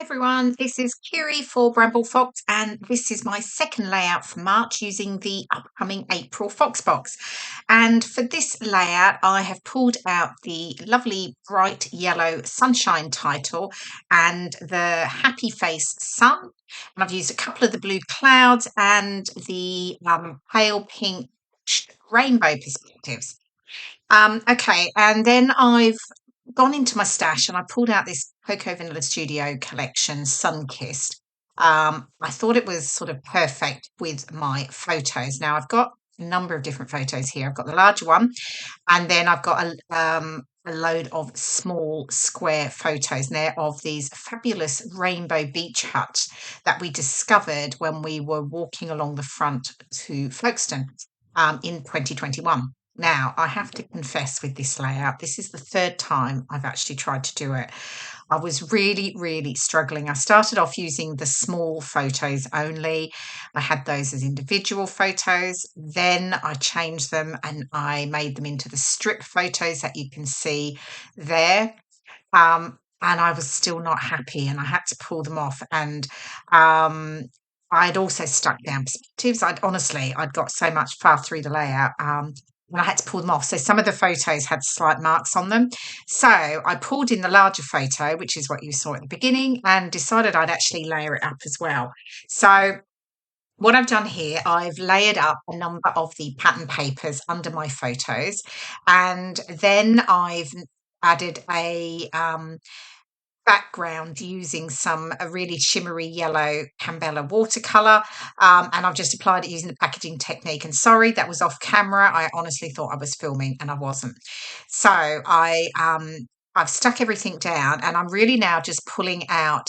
Everyone, this is Kirei for Bramble Fox, and this is my second layout for March using the upcoming April Fox box. And for this layout, I have pulled out the lovely bright yellow sunshine title and the happy face sun. And I've used a couple of the blue clouds and the pale pink rainbow perspectives. Okay, and then I've gone into my stash and I pulled out this Cocoa Vanilla Studio collection, Sunkissed. I thought it was sort of perfect with my photos. Now I've got a number of different photos here. I've got the larger one, and then I've got a load of small square photos there of these fabulous rainbow beach huts that we discovered when we were walking along the front to Folkestone in 2021. Now, I have to confess with this layout, this is the third time I've actually tried to do it. I was really, really struggling. I started off using the small photos only. I had those as individual photos. Then I changed them and I made them into the strip photos that you can see there. And I was still not happy and I had to pull them off. And I'd also stuck down perspectives. I'd got so much far through the layout. And I had to pull them off. So some of the photos had slight marks on them. So I pulled in the larger photo, which is what you saw at the beginning, and decided I'd actually layer it up as well. So what I've done here, I've layered up a number of the pattern papers under my photos, and then I've added a background using some a really shimmery yellow Campbella watercolour, and I've just applied it using the packaging technique. And sorry, that was off camera. I honestly thought I was filming and I wasn't. So I've stuck everything down and I'm really now just pulling out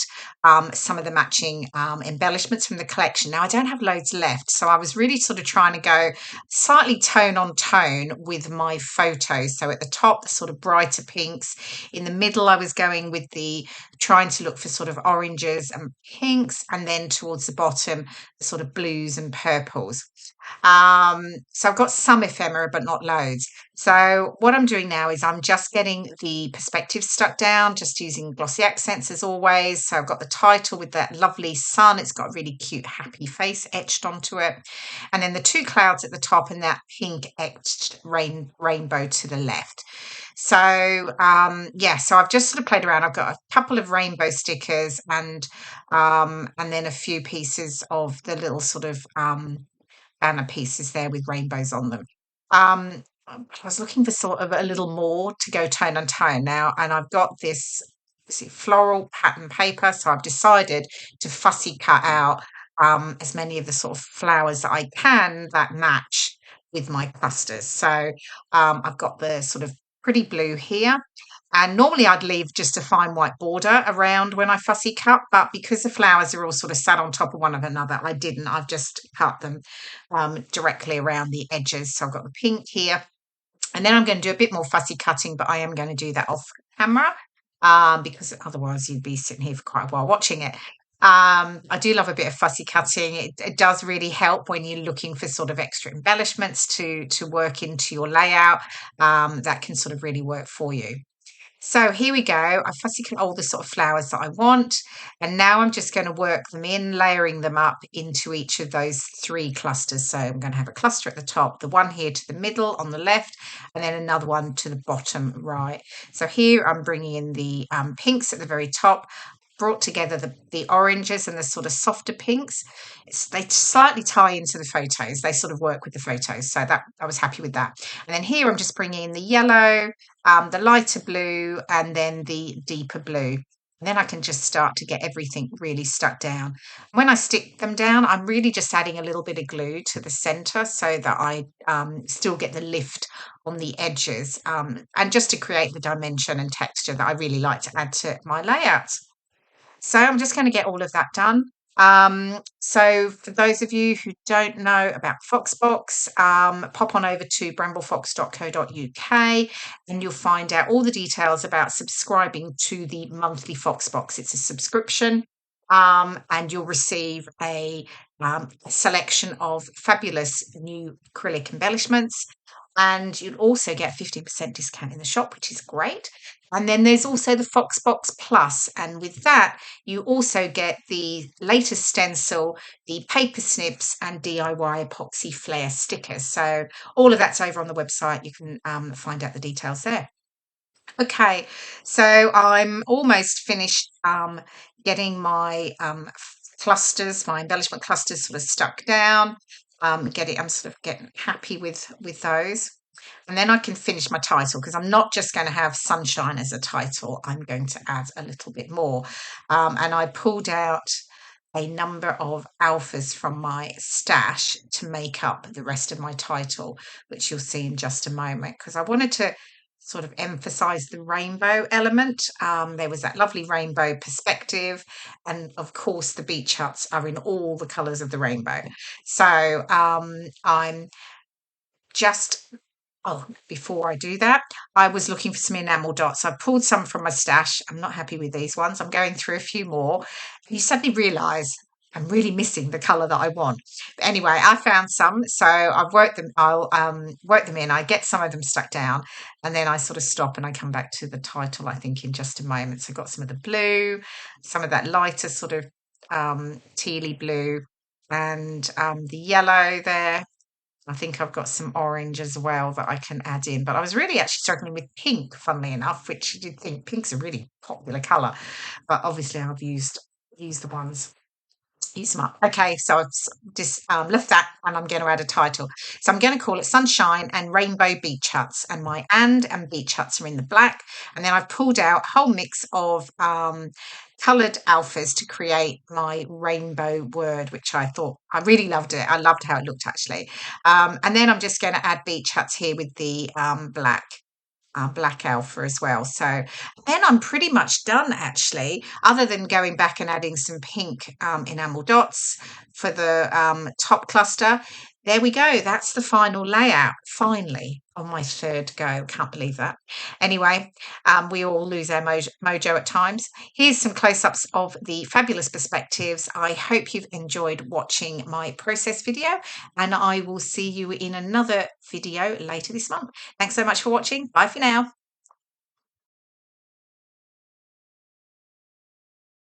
some of the matching embellishments from the collection. Now, I don't have loads left, so I was really sort of trying to go slightly tone on tone with my photos. So at the top, the sort of brighter pinks. In the middle, I was going with the trying to look for sort of oranges and pinks, and then towards the bottom, the sort of blues and purples. So I've got some ephemera, but not loads. So what I'm doing now is I'm just getting the perspective stuck down, just using glossy accents as always. So I've got the title with that lovely sun. It's got a really cute happy face etched onto it. And then the two clouds at the top and that pink etched rainbow to the left. So yeah, so I've just sort of played around. I've got a couple of rainbow stickers and then a few pieces of the little sort of banner pieces there with rainbows on them. I was looking for sort of a little more to go tone on tone now, and I've got this floral pattern paper, so I've decided to fussy cut out as many of the sort of flowers that I can that match with my clusters. So I've got the sort of pretty blue here. And normally I'd leave just a fine white border around when I fussy cut, but because the flowers are all sort of sat on top of one of another, I didn't. I've just cut them directly around the edges. So I've got the pink here. And then I'm going to do a bit more fussy cutting, but I am going to do that off camera because otherwise you'd be sitting here for quite a while watching it. I do love a bit of fussy cutting. It does really help when you're looking for sort of extra embellishments to work into your layout. That can sort of really work for you. So here we go. I've fussy cut all the sort of flowers that I want. And now I'm just going to work them in, layering them up into each of those three clusters. So I'm going to have a cluster at the top, the one here to the middle on the left, and then another one to the bottom right. So here I'm bringing in the pinks at the very top, brought together the oranges and the sort of softer pinks. They slightly tie into the photos. They sort of work with the photos. So that I was happy with that. And then here I'm just bringing in the yellow, the lighter blue, and then the deeper blue. And then I can just start to get everything really stuck down. When I stick them down, I'm really just adding a little bit of glue to the center so that I still get the lift on the edges and just to create the dimension and texture that I really like to add to my layouts. So I'm just going to get all of that done. So for those of you who don't know about Foxbox, pop on over to bramblefox.co.uk and you'll find out all the details about subscribing to the monthly Foxbox. It's a subscription. And you'll receive a selection of fabulous new acrylic embellishments. And you'll also get 15% discount in the shop, which is great. And then there's also the Foxbox Plus, and with that you also get the latest stencil, the paper snips, and DIY epoxy flare stickers. So all of that's over on the website. You can find out the details there. Okay, so I'm almost finished getting my clusters, my embellishment clusters sort of stuck down. I'm sort of getting happy with those. And then I can finish my title because I'm not just going to have sunshine as a title. I'm going to add a little bit more. And I pulled out a number of alphas from my stash to make up the rest of my title, which you'll see in just a moment, because I wanted to sort of emphasize the rainbow element. There was that lovely rainbow perspective, and of course the beach huts are in all the colors of the rainbow. So I'm just Oh, before I do that, I was looking for some enamel dots. I pulled some from my stash. I'm not happy with these ones. I'm going through a few more. You suddenly realise I'm really missing the colour that I want. But anyway, I found some, so I've worked them. I'll work them in. I get some of them stuck down, and then I sort of stop and I come back to the title, I think, in just a moment. So I've got some of the blue, some of that lighter sort of tealy blue, and the yellow there. I think I've got some orange as well that I can add in. But I was really actually struggling with pink, funnily enough, which you'd think pink's a really popular colour. But obviously I've used the ones use them up. Okay, so I've just left that and I'm going to add a title. So I'm going to call it Sunshine and Rainbow Beach Huts. And my and beach huts are in the black. And then I've pulled out a whole mix of coloured alphas to create my rainbow word, which I thought I really loved it. I loved how it looked actually. And then I'm just going to add beach huts here with the black alpha as well. So then I'm pretty much done actually, other than going back and adding some pink enamel dots for the top cluster. There we go. That's the final layout, finally, on my third go. Can't believe that. Anyway, we all lose our mojo at times. Here's some close-ups of the fabulous perspectives. I hope you've enjoyed watching my process video, and I will see you in another video later this month. Thanks so much for watching. Bye for now.